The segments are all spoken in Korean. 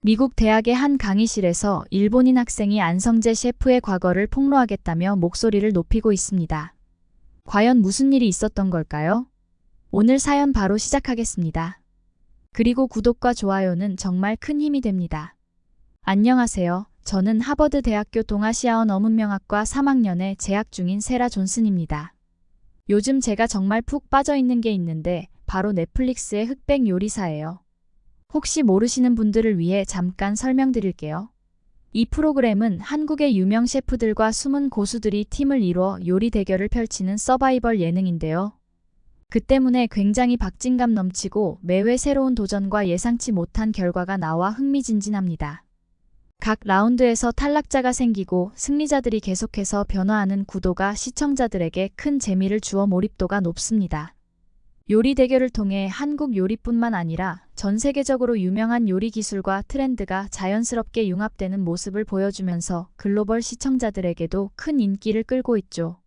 미국 대학의 한 강의실에서 일본인 학생이 안성재 셰프의 과거를 폭로하겠다며 목소리를 높이고 있습니다. 과연 무슨 일이 있었던 걸까요? 오늘 사연 바로 시작하겠습니다. 그리고 구독과 좋아요는 정말 큰 힘이 됩니다. 안녕하세요. 저는 하버드 대학교 동아시아언 어문명학과 3학년에 재학 중인 세라 존슨입니다. 요즘 제가 정말 푹 빠져있는 게 있는데 바로 넷플릭스의 흑백 요리사예요. 혹시 모르시는 분들을 위해 잠깐 설명드릴게요. 이 프로그램은 한국의 유명 셰프들과 숨은 고수들이 팀을 이루어 요리 대결을 펼치는 서바이벌 예능인데요. 그 때문에 굉장히 박진감 넘치고 매회 새로운 도전과 예상치 못한 결과가 나와 흥미진진합니다. 각 라운드에서 탈락자가 생기고 승리자들이 계속해서 변화하는 구도가 시청자들에게 큰 재미를 주어 몰입도가 높습니다. 요리 대결을 통해 한국 요리뿐만 아니라 전 세계적으로 유명한 요리 기술과 트렌드가 자연스럽게 융합되는 모습을 보여주면서 글로벌 시청자들에게도 큰 인기를 끌고 있죠.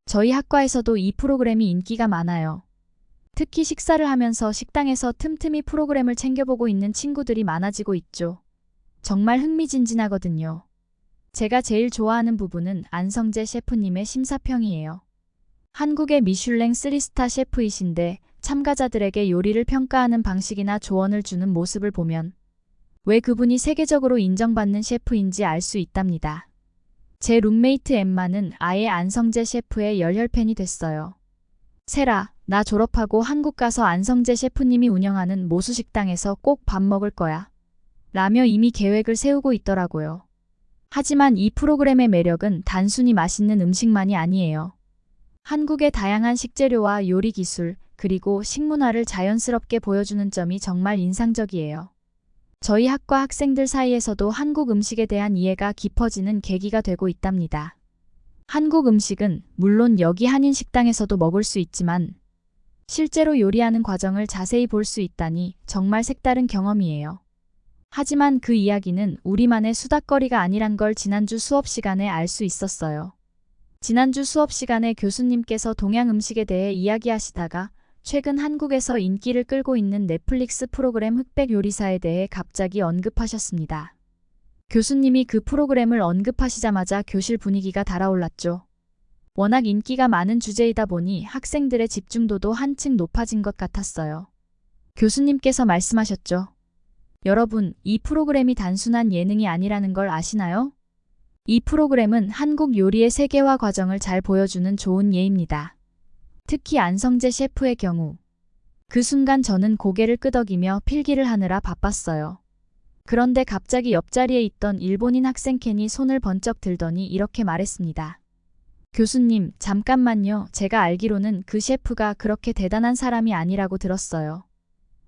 저희 학과에서도 이 프로그램이 인기가 많아요. 특히 식사를 하면서 식당에서 틈틈이 프로그램을 챙겨보고 있는 친구들이 많아지고 있죠. 정말 흥미진진하거든요. 제가 제일 좋아하는 부분은 안성재 셰프님의 심사평이에요. 한국의 미슐랭 3스타 셰프이신데 참가자들에게 요리를 평가하는 방식이나 조언을 주는 모습을 보면 왜 그분이 세계적으로 인정받는 셰프인지 알 수 있답니다. 제 룸메이트 엠마는 아예 안성재 셰프의 열혈팬이 됐어요. 세라, 나 졸업하고 한국 가서 안성재 셰프님이 운영하는 모수식당에서 꼭 밥 먹을 거야. 라며 이미 계획을 세우고 있더라고요. 하지만 이 프로그램의 매력은 단순히 맛있는 음식만이 아니에요. 한국의 다양한 식재료와 요리 기술, 그리고 식문화를 자연스럽게 보여주는 점이 정말 인상적이에요. 저희 학과 학생들 사이에서도 한국 음식에 대한 이해가 깊어지는 계기가 되고 있답니다. 한국 음식은 물론 여기 한인식당에서도 먹을 수 있지만 실제로 요리하는 과정을 자세히 볼 수 있다니 정말 색다른 경험이에요. 하지만 그 이야기는 우리만의 수다거리가 아니란 걸 지난주 수업 시간에 알 수 있었어요. 지난주 수업 시간에 교수님께서 동양 음식에 대해 이야기하시다가 최근 한국에서 인기를 끌고 있는 넷플릭스 프로그램 흑백 요리사에 대해 갑자기 언급하셨습니다. 교수님이 그 프로그램을 언급하시자마자 교실 분위기가 달아올랐죠. 워낙 인기가 많은 주제이다 보니 학생들의 집중도도 한층 높아진 것 같았어요. 교수님께서 말씀하셨죠. 여러분, 이 프로그램이 단순한 예능이 아니라는 걸 아시나요? 이 프로그램은 한국 요리의 세계화 과정을 잘 보여주는 좋은 예입니다. 특히 안성재 셰프의 경우. 그 순간 저는 고개를 끄덕이며 필기를 하느라 바빴어요. 그런데 갑자기 옆자리에 있던 일본인 학생 켄이 손을 번쩍 들더니 이렇게 말했습니다. 교수님, 잠깐만요. 제가 알기로는 그 셰프가 그렇게 대단한 사람이 아니라고 들었어요.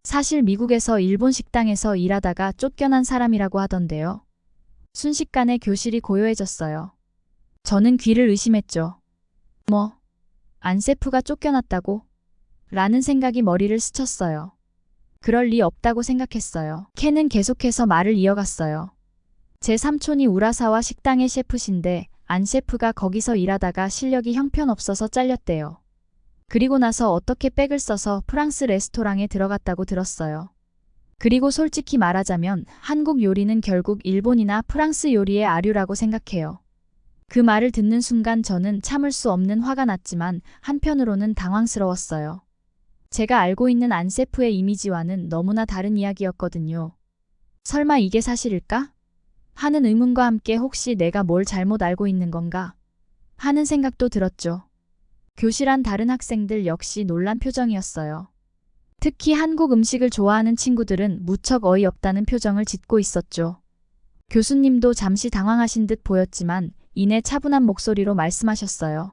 사실 미국에서 일본 식당에서 일하다가 쫓겨난 사람이라고 하던데요. 순식간에 교실이 고요해졌어요. 저는 귀를 의심했죠. 안 셰프가 쫓겨났다고? 라는 생각이 머리를 스쳤어요. 그럴 리 없다고 생각했어요. 켄은 계속해서 말을 이어갔어요. 제 삼촌이 우라사와 식당의 셰프신데 안 셰프가 거기서 일하다가 실력이 형편없어서 잘렸대요. 그리고 나서 어떻게 백을 써서 프랑스 레스토랑에 들어갔다고 들었어요. 그리고 솔직히 말하자면 한국 요리는 결국 일본이나 프랑스 요리의 아류라고 생각해요. 그 말을 듣는 순간 저는 참을 수 없는 화가 났지만 한편으로는 당황스러웠어요. 제가 알고 있는 안 셰프의 이미지와는 너무나 다른 이야기였거든요. 설마 이게 사실일까? 하는 의문과 함께 혹시 내가 뭘 잘못 알고 있는 건가? 하는 생각도 들었죠. 교실 안 다른 학생들 역시 놀란 표정이었어요. 특히 한국 음식을 좋아하는 친구들은 무척 어이없다는 표정을 짓고 있었죠. 교수님도 잠시 당황하신 듯 보였지만 이내 차분한 목소리로 말씀하셨어요.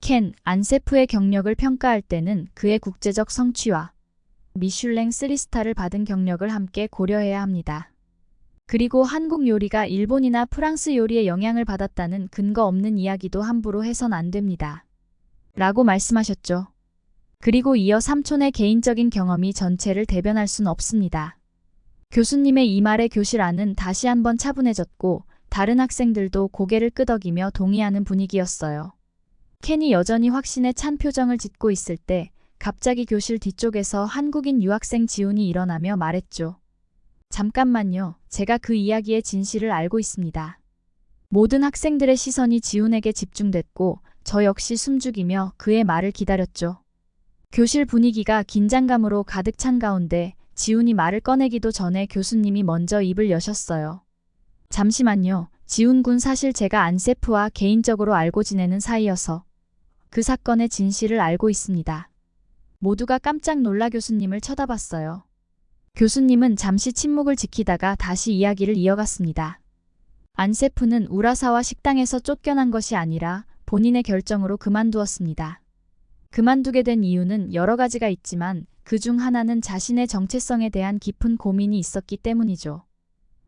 켄, 안 셰프의 경력을 평가할 때는 그의 국제적 성취와 미슐랭 3스타를 받은 경력을 함께 고려해야 합니다. 그리고 한국 요리가 일본이나 프랑스 요리의 영향을 받았다는 근거 없는 이야기도 함부로 해선 안 됩니다. 라고 말씀하셨죠. 그리고 이어 삼촌의 개인적인 경험이 전체를 대변할 순 없습니다. 교수님의 이 말에 교실 안은 다시 한번 차분해졌고 다른 학생들도 고개를 끄덕이며 동의하는 분위기였어요. 켄이 여전히 확신에 찬 표정을 짓고 있을 때 갑자기 교실 뒤쪽에서 한국인 유학생 지훈이 일어나며 말했죠. 잠깐만요. 제가 그 이야기의 진실을 알고 있습니다. 모든 학생들의 시선이 지훈에게 집중됐고 저 역시 숨죽이며 그의 말을 기다렸죠. 교실 분위기가 긴장감으로 가득 찬 가운데 지훈이 말을 꺼내기도 전에 교수님이 먼저 입을 여셨어요. 잠시만요. 지훈 군, 사실 제가 안 셰프와 개인적으로 알고 지내는 사이여서 그 사건의 진실을 알고 있습니다. 모두가 깜짝 놀라 교수님을 쳐다봤어요. 교수님은 잠시 침묵을 지키다가 다시 이야기를 이어갔습니다. 안 셰프는 우라사와 식당에서 쫓겨난 것이 아니라 본인의 결정으로 그만두었습니다. 그만두게 된 이유는 여러 가지가 있지만 그 중 하나는 자신의 정체성에 대한 깊은 고민이 있었기 때문이죠.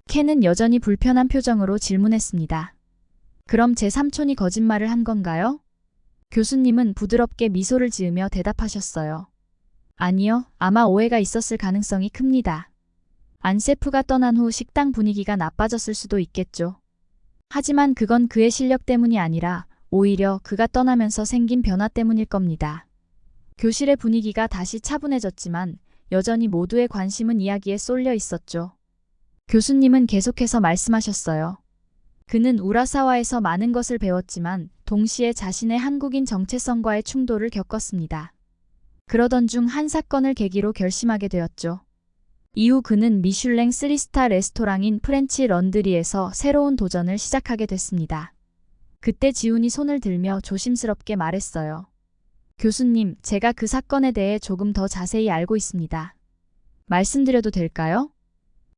켄은 여전히 불편한 표정으로 질문했습니다. 그럼 제 삼촌이 거짓말을 한 건가요? 교수님은 부드럽게 미소를 지으며 대답하셨어요. 아니요, 아마 오해가 있었을 가능성이 큽니다. 안 셰프가 떠난 후 식당 분위기가 나빠졌을 수도 있겠죠. 하지만 그건 그의 실력 때문이 아니라 오히려 그가 떠나면서 생긴 변화 때문일 겁니다. 교실의 분위기가 다시 차분해졌지만 여전히 모두의 관심은 이야기에 쏠려 있었죠. 교수님은 계속해서 말씀하셨어요. 그는 우라사와에서 많은 것을 배웠지만 동시에 자신의 한국인 정체성과의 충돌을 겪었습니다. 그러던 중 한 사건을 계기로 결심하게 되었죠. 이후 그는 미슐랭 3스타 레스토랑인 프렌치 런드리에서 새로운 도전을 시작하게 됐습니다. 그때 지훈이 손을 들며 조심스럽게 말했어요. 교수님, 제가 그 사건에 대해 조금 더 자세히 알고 있습니다. 말씀드려도 될까요?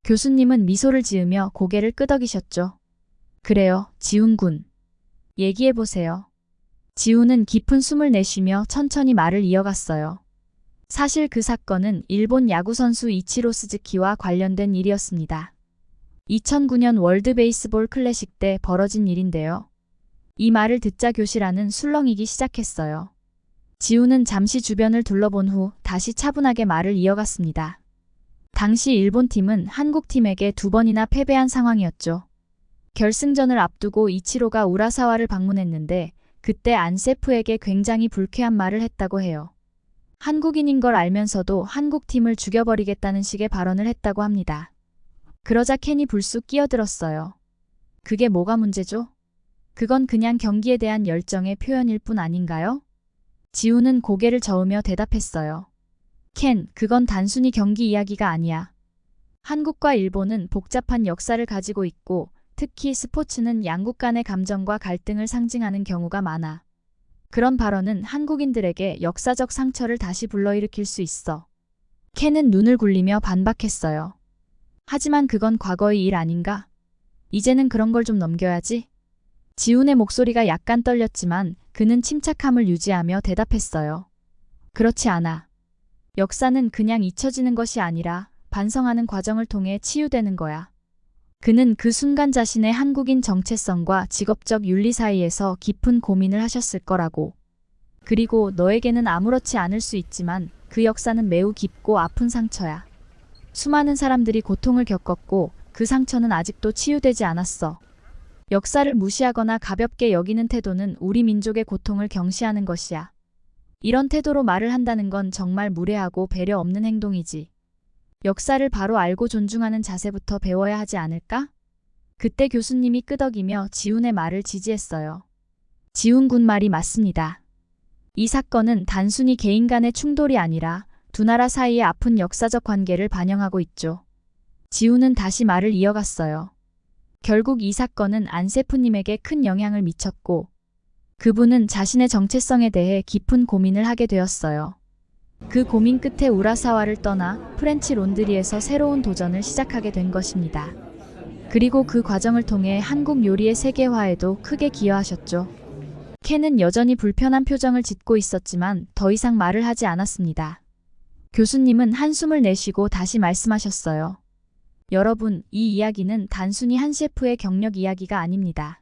교수님은 미소를 지으며 고개를 끄덕이셨죠. 그래요, 지훈 군. 얘기해보세요. 지훈은 깊은 숨을 내쉬며 천천히 말을 이어갔어요. 사실 그 사건은 일본 야구선수 이치로 스즈키와 관련된 일이었습니다. 2009년 월드 베이스볼 클래식 때 벌어진 일인데요. 이 말을 듣자 교실 안은 술렁이기 시작했어요. 지훈은 잠시 주변을 둘러본 후 다시 차분하게 말을 이어갔습니다. 당시 일본 팀은 한국 팀에게 2번이나 패배한 상황이었죠. 결승전을 앞두고 이치로가 우라사와를 방문했는데 그때 안 셰프에게 굉장히 불쾌한 말을 했다고 해요. 한국인인 걸 알면서도 한국팀을 죽여버리겠다는 식의 발언을 했다고 합니다. 그러자 켄이 불쑥 끼어들었어요. 그게 뭐가 문제죠? 그건 그냥 경기에 대한 열정의 표현일 뿐 아닌가요? 지훈은 고개를 저으며 대답했어요. 켄, 그건 단순히 경기 이야기가 아니야. 한국과 일본은 복잡한 역사를 가지고 있고 특히 스포츠는 양국 간의 감정과 갈등을 상징하는 경우가 많아. 그런 발언은 한국인들에게 역사적 상처를 다시 불러일으킬 수 있어. 켄은 눈을 굴리며 반박했어요. 하지만 그건 과거의 일 아닌가? 이제는 그런 걸 좀 넘겨야지. 지훈의 목소리가 약간 떨렸지만 그는 침착함을 유지하며 대답했어요. 그렇지 않아. 역사는 그냥 잊혀지는 것이 아니라 반성하는 과정을 통해 치유되는 거야. 그는 그 순간 자신의 한국인 정체성과 직업적 윤리 사이에서 깊은 고민을 하셨을 거라고. 그리고 너에게는 아무렇지 않을 수 있지만 그 역사는 매우 깊고 아픈 상처야. 수많은 사람들이 고통을 겪었고 그 상처는 아직도 치유되지 않았어. 역사를 무시하거나 가볍게 여기는 태도는 우리 민족의 고통을 경시하는 것이야. 이런 태도로 말을 한다는 건 정말 무례하고 배려 없는 행동이지. 역사를 바로 알고 존중하는 자세부터 배워야 하지 않을까? 그때 교수님이 끄덕이며 지훈의 말을 지지했어요. 지훈 군 말이 맞습니다. 이 사건은 단순히 개인 간의 충돌이 아니라 두 나라 사이의 아픈 역사적 관계를 반영하고 있죠. 지훈은 다시 말을 이어갔어요. 결국 이 사건은 안 셰프님에게 큰 영향을 미쳤고 그분은 자신의 정체성에 대해 깊은 고민을 하게 되었어요. 그 고민 끝에 우라사와를 떠나 프렌치 론드리에서 새로운 도전을 시작하게 된 것입니다. 그리고 그 과정을 통해 한국 요리의 세계화에도 크게 기여하셨죠. 켄은 여전히 불편한 표정을 짓고 있었지만 더 이상 말을 하지 않았습니다. 교수님은 한숨을 내쉬고 다시 말씀하셨어요. 여러분, 이 이야기는 단순히 한 셰프의 경력 이야기가 아닙니다.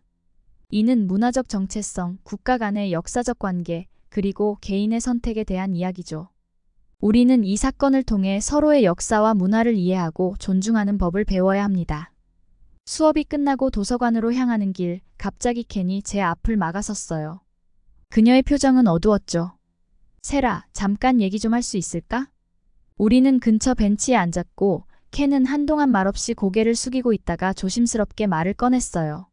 이는 문화적 정체성, 국가 간의 역사적 관계, 그리고 개인의 선택에 대한 이야기죠. 우리는 이 사건을 통해 서로의 역사와 문화를 이해하고 존중하는 법을 배워야 합니다. 수업이 끝나고 도서관으로 향하는 길, 갑자기 켄이 제 앞을 막아섰어요. 그녀의 표정은 어두웠죠. 세라, 잠깐 얘기 좀 할 수 있을까? 우리는 근처 벤치에 앉았고 켄은 한동안 말없이 고개를 숙이고 있다가 조심스럽게 말을 꺼냈어요.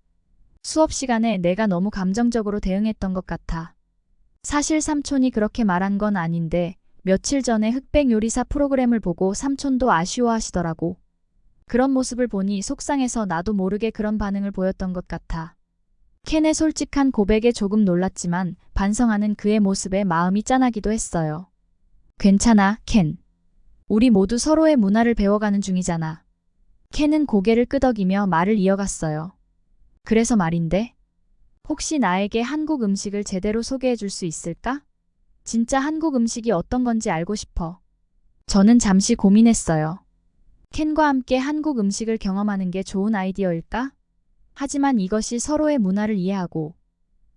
수업 시간에 내가 너무 감정적으로 대응했던 것 같아. 사실 삼촌이 그렇게 말한 건 아닌데 며칠 전에 흑백 요리사 프로그램을 보고 삼촌도 아쉬워하시더라고. 그런 모습을 보니 속상해서 나도 모르게 그런 반응을 보였던 것 같아. 켄의 솔직한 고백에 조금 놀랐지만 반성하는 그의 모습에 마음이 짠하기도 했어요. 괜찮아, 켄. 우리 모두 서로의 문화를 배워가는 중이잖아. 켄은 고개를 끄덕이며 말을 이어갔어요. 그래서 말인데, 혹시 나에게 한국 음식을 제대로 소개해 줄 수 있을까? 진짜 한국 음식이 어떤 건지 알고 싶어. 저는 잠시 고민했어요. 켄과 함께 한국 음식을 경험하는 게 좋은 아이디어일까? 하지만 이것이 서로의 문화를 이해하고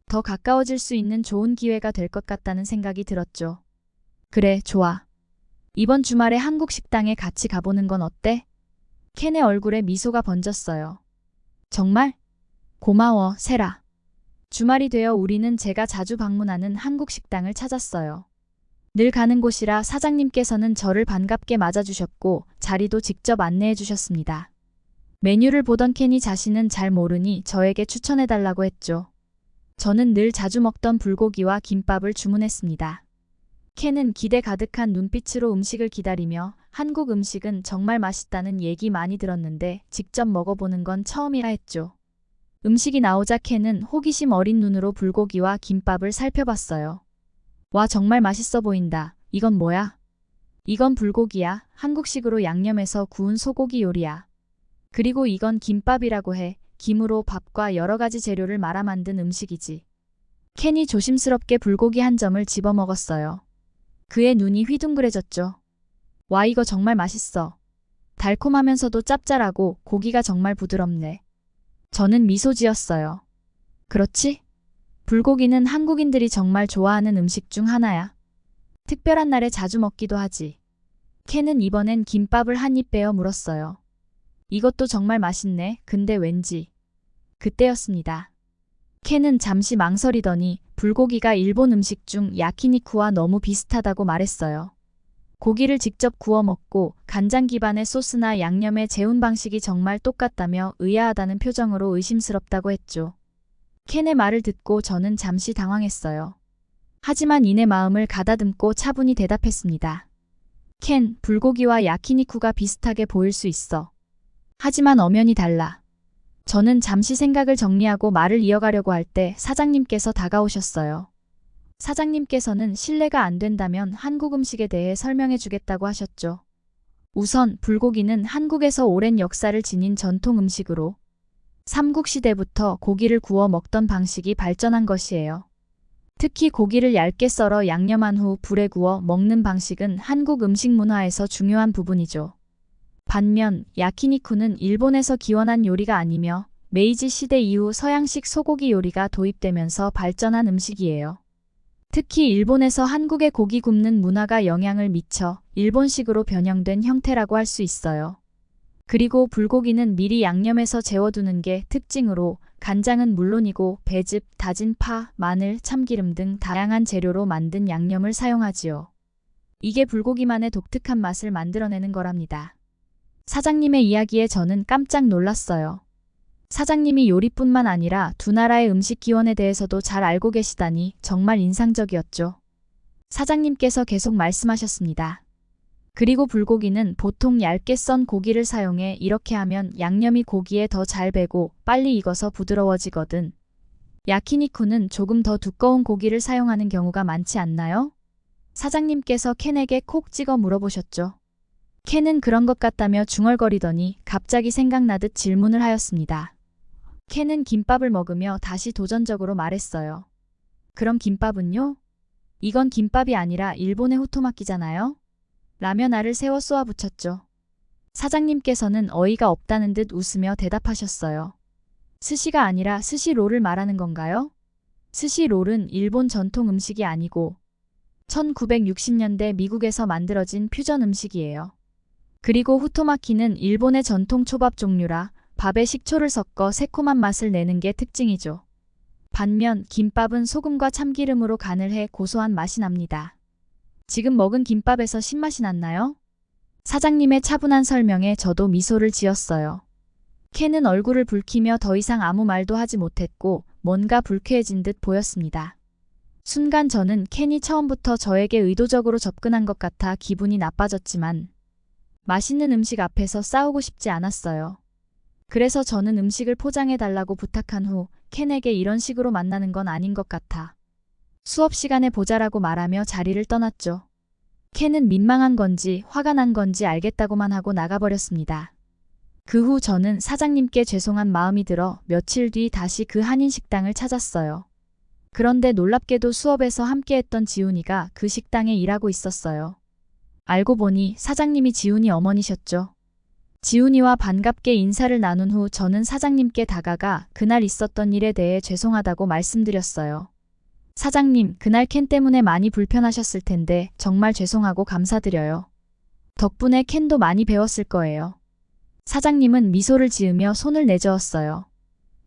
더 가까워질 수 있는 좋은 기회가 될 것 같다는 생각이 들었죠. 그래, 좋아. 이번 주말에 한국 식당에 같이 가보는 건 어때? 켄의 얼굴에 미소가 번졌어요. 정말? 고마워, 세라. 주말이 되어 우리는 제가 자주 방문하는 한국 식당을 찾았어요. 늘 가는 곳이라 사장님께서는 저를 반갑게 맞아주셨고 자리도 직접 안내해 주셨습니다. 메뉴를 보던 켄이 자신은 잘 모르니 저에게 추천해달라고 했죠. 저는 늘 자주 먹던 불고기와 김밥을 주문했습니다. 켄은 기대 가득한 눈빛으로 음식을 기다리며 한국 음식은 정말 맛있다는 얘기 많이 들었는데 직접 먹어보는 건 처음이라 했죠. 음식이 나오자 켄은 호기심 어린 눈으로 불고기와 김밥을 살펴봤어요. 와, 정말 맛있어 보인다. 이건 뭐야? 이건 불고기야. 한국식으로 양념해서 구운 소고기 요리야. 그리고 이건 김밥이라고 해. 김으로 밥과 여러 가지 재료를 말아 만든 음식이지. 켄이 조심스럽게 불고기 한 점을 집어 먹었어요. 그의 눈이 휘둥그레졌죠. 와, 이거 정말 맛있어. 달콤하면서도 짭짤하고 고기가 정말 부드럽네. 저는 미소 지었어요. 그렇지? 불고기는 한국인들이 정말 좋아하는 음식 중 하나야. 특별한 날에 자주 먹기도 하지. 켄은 이번엔 김밥을 한 입 베어 물었어요. 이것도 정말 맛있네. 근데 왠지. 그때였습니다. 켄은 잠시 망설이더니 불고기가 일본 음식 중 야키니쿠와 너무 비슷하다고 말했어요. 고기를 직접 구워 먹고 간장 기반의 소스나 양념에 재운 방식이 정말 똑같다며 의아하다는 표정으로 의심스럽다고 했죠. 켄의 말을 듣고 저는 잠시 당황했어요. 하지만 이내 마음을 가다듬고 차분히 대답했습니다. 켄, 불고기와 야키니쿠가 비슷하게 보일 수 있어. 하지만 엄연히 달라. 저는 잠시 생각을 정리하고 말을 이어가려고 할 때 사장님께서 다가오셨어요. 사장님께서는 실례가 안 된다면 한국 음식에 대해 설명해 주겠다고 하셨죠. 우선 불고기는 한국에서 오랜 역사를 지닌 전통 음식으로 삼국시대부터 고기를 구워 먹던 방식이 발전한 것이에요. 특히 고기를 얇게 썰어 양념한 후 불에 구워 먹는 방식은 한국 음식 문화에서 중요한 부분이죠. 반면 야키니쿠는 일본에서 기원한 요리가 아니며 메이지 시대 이후 서양식 소고기 요리가 도입되면서 발전한 음식이에요. 특히 일본에서 한국의 고기 굽는 문화가 영향을 미쳐 일본식으로 변형된 형태라고 할 수 있어요. 그리고 불고기는 미리 양념해서 재워두는 게 특징으로 간장은 물론이고 배즙, 다진 파, 마늘, 참기름 등 다양한 재료로 만든 양념을 사용하지요. 이게 불고기만의 독특한 맛을 만들어내는 거랍니다. 사장님의 이야기에 저는 깜짝 놀랐어요. 사장님이 요리뿐만 아니라 두 나라의 음식 기원에 대해서도 잘 알고 계시다니 정말 인상적이었죠. 사장님께서 계속 말씀하셨습니다. 그리고 불고기는 보통 얇게 썬 고기를 사용해 이렇게 하면 양념이 고기에 더 잘 배고 빨리 익어서 부드러워지거든. 야키니쿠는 조금 더 두꺼운 고기를 사용하는 경우가 많지 않나요? 사장님께서 켄에게 콕 찍어 물어보셨죠. 켄은 그런 것 같다며 중얼거리더니 갑자기 생각나듯 질문을 하였습니다. 켄은 김밥을 먹으며 다시 도전적으로 말했어요. 그럼 김밥은요? 이건 김밥이 아니라 일본의 후토마키잖아요? 라며 나를 세워 쏘아 붙였죠. 사장님께서는 어이가 없다는 듯 웃으며 대답하셨어요. 스시가 아니라 스시롤을 말하는 건가요? 스시롤은 일본 전통 음식이 아니고 1960년대 미국에서 만들어진 퓨전 음식이에요. 그리고 후토마키는 일본의 전통 초밥 종류라 밥에 식초를 섞어 새콤한 맛을 내는 게 특징이죠. 반면 김밥은 소금과 참기름으로 간을 해 고소한 맛이 납니다. 지금 먹은 김밥에서 신맛이 났나요? 사장님의 차분한 설명에 저도 미소를 지었어요. 켄은 얼굴을 붉히며 더 이상 아무 말도 하지 못했고 뭔가 불쾌해진 듯 보였습니다. 순간 저는 켄이 처음부터 저에게 의도적으로 접근한 것 같아 기분이 나빠졌지만 맛있는 음식 앞에서 싸우고 싶지 않았어요. 그래서 저는 음식을 포장해달라고 부탁한 후 켄에게 이런 식으로 만나는 건 아닌 것 같아 수업 시간에 보자라고 말하며 자리를 떠났죠. 켄은 민망한 건지 화가 난 건지 알겠다고만 하고 나가버렸습니다. 그 후 저는 사장님께 죄송한 마음이 들어 며칠 뒤 다시 그 한인 식당을 찾았어요. 그런데 놀랍게도 수업에서 함께했던 지훈이가 그 식당에 일하고 있었어요. 알고 보니 사장님이 지훈이 어머니셨죠. 지훈이와 반갑게 인사를 나눈 후 저는 사장님께 다가가 그날 있었던 일에 대해 죄송하다고 말씀드렸어요. 사장님, 그날 켄 때문에 많이 불편하셨을 텐데 정말 죄송하고 감사드려요. 덕분에 켄도 많이 배웠을 거예요. 사장님은 미소를 지으며 손을 내저었어요.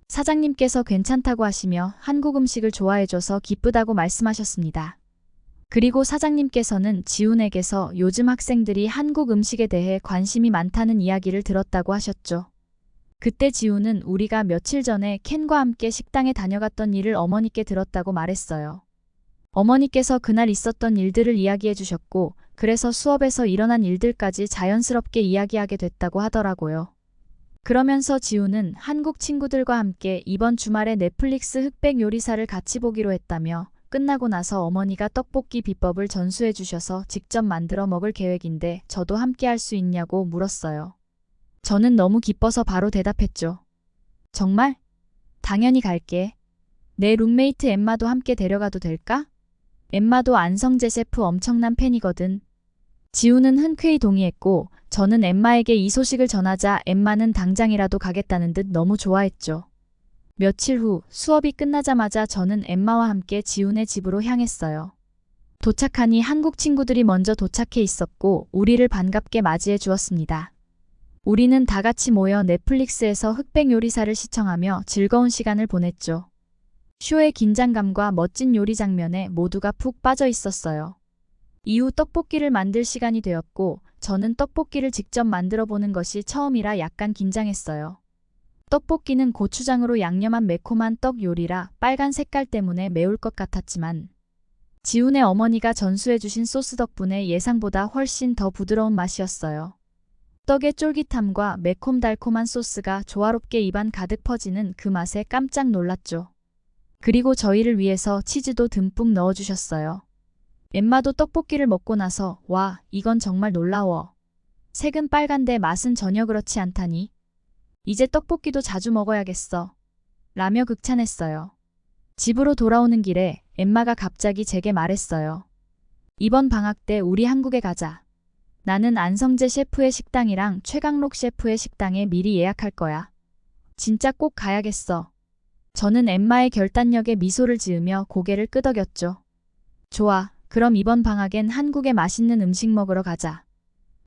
사장님께서 괜찮다고 하시며 한국 음식을 좋아해줘서 기쁘다고 말씀하셨습니다. 그리고 사장님께서는 지훈에게서 요즘 학생들이 한국 음식에 대해 관심이 많다는 이야기를 들었다고 하셨죠. 그때 지훈은 우리가 며칠 전에 켄과 함께 식당에 다녀갔던 일을 어머니께 들었다고 말했어요. 어머니께서 그날 있었던 일들을 이야기해 주셨고 그래서 수업에서 일어난 일들까지 자연스럽게 이야기하게 됐다고 하더라고요. 그러면서 지훈은 한국 친구들과 함께 이번 주말에 넷플릭스 흑백 요리사를 같이 보기로 했다며 끝나고 나서 어머니가 떡볶이 비법을 전수해 주셔서 직접 만들어 먹을 계획인데 저도 함께 할 수 있냐고 물었어요. 저는 너무 기뻐서 바로 대답했죠. 정말? 당연히 갈게. 내 룸메이트 엠마도 함께 데려가도 될까? 엠마도 안성재 셰프 엄청난 팬이거든. 지훈은 흔쾌히 동의했고 저는 엠마에게 이 소식을 전하자 엠마는 당장이라도 가겠다는 듯 너무 좋아했죠. 며칠 후 수업이 끝나자마자 저는 엠마와 함께 지훈의 집으로 향했어요. 도착하니 한국 친구들이 먼저 도착해 있었고 우리를 반갑게 맞이해 주었습니다. 우리는 다 같이 모여 넷플릭스에서 흑백 요리사를 시청하며 즐거운 시간을 보냈죠. 쇼의 긴장감과 멋진 요리 장면에 모두가 푹 빠져 있었어요. 이후 떡볶이를 만들 시간이 되었고 저는 떡볶이를 직접 만들어 보는 것이 처음이라 약간 긴장했어요. 떡볶이는 고추장으로 양념한 매콤한 떡 요리라 빨간 색깔 때문에 매울 것 같았지만 지훈의 어머니가 전수해 주신 소스 덕분에 예상보다 훨씬 더 부드러운 맛이었어요. 떡의 쫄깃함과 매콤달콤한 소스가 조화롭게 입안 가득 퍼지는 그 맛에 깜짝 놀랐죠. 그리고 저희를 위해서 치즈도 듬뿍 넣어주셨어요. 엠마도 떡볶이를 먹고 나서 와, 이건 정말 놀라워. 색은 빨간데 맛은 전혀 그렇지 않다니. 이제 떡볶이도 자주 먹어야겠어. 라며 극찬했어요. 집으로 돌아오는 길에 엠마가 갑자기 제게 말했어요. 이번 방학 때 우리 한국에 가자. 나는 안성재 셰프의 식당이랑 최강록 셰프의 식당에 미리 예약할 거야. 진짜 꼭 가야겠어. 저는 엠마의 결단력에 미소를 지으며 고개를 끄덕였죠. 좋아, 그럼 이번 방학엔 한국에 맛있는 음식 먹으러 가자.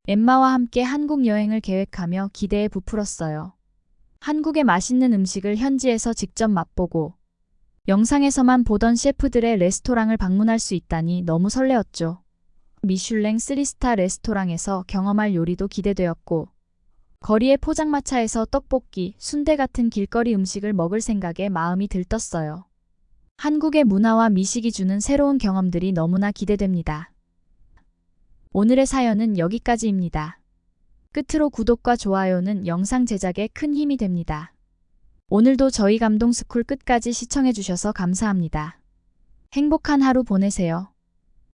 엠마와 함께 한국 여행을 계획하며 기대에 부풀었어요. 한국의 맛있는 음식을 현지에서 직접 맛보고 영상에서만 보던 셰프들의 레스토랑을 방문할 수 있다니 너무 설레었죠. 미슐랭 3스타 레스토랑에서 경험할 요리도 기대되었고 거리의 포장마차에서 떡볶이, 순대 같은 길거리 음식을 먹을 생각에 마음이 들떴어요. 한국의 문화와 미식이 주는 새로운 경험들이 너무나 기대됩니다. 오늘의 사연은 여기까지입니다. 끝으로 구독과 좋아요는 영상 제작에 큰 힘이 됩니다. 오늘도 저희 감동스쿨 끝까지 시청해주셔서 감사합니다. 행복한 하루 보내세요.